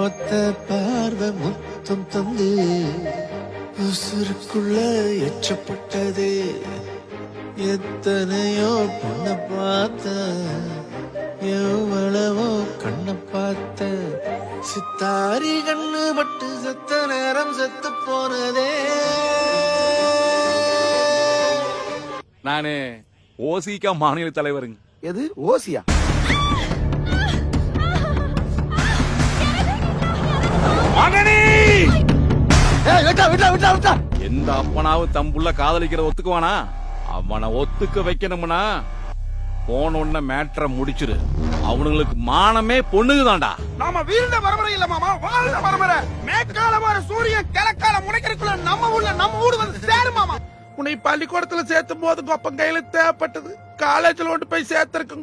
ஒத்த பார்வை முத்தம் தந்து உசுருக்குள்ள எச்சப்பட்டது எத்தனையோ பொண்ண பார்த்த எவ்வளவோ கண்ண பார்த்த சித்தாரி கண்ணு பட்டு செத்த நேரம் செத்து போனதே. நானு ஓசிகா மாநில தலைவருங்க. எது ஓசியா? எந்த அப்பனாவும் தம்புள்ள காதலிக்கிறத ஒத்துக்குவானா? அவனை ஒத்துக்க வைக்கணும்னா போன உடனே மேட்ரை முடிச்சிரு. அவனுங்களுக்கு மானமே பொண்ணுக்குதான்டா. நாம வீழ்ந்த பரம்பரை இல்ல மாமா, வாழ்ந்த பரம்பரை. மேற்கால வர சூரியன் கிழக்கால முனைக்கிறதுக்குள்ள நம்ம ஊர் வந்து சேரும் மாமா. உன்னை பள்ளிக்கூடத்துல சேர்த்தும் போது கொப்பம் கையில தேவைப்பட்டது. காலேஜ்ல கொண்டு போய் சேர்த்திருக்குங்க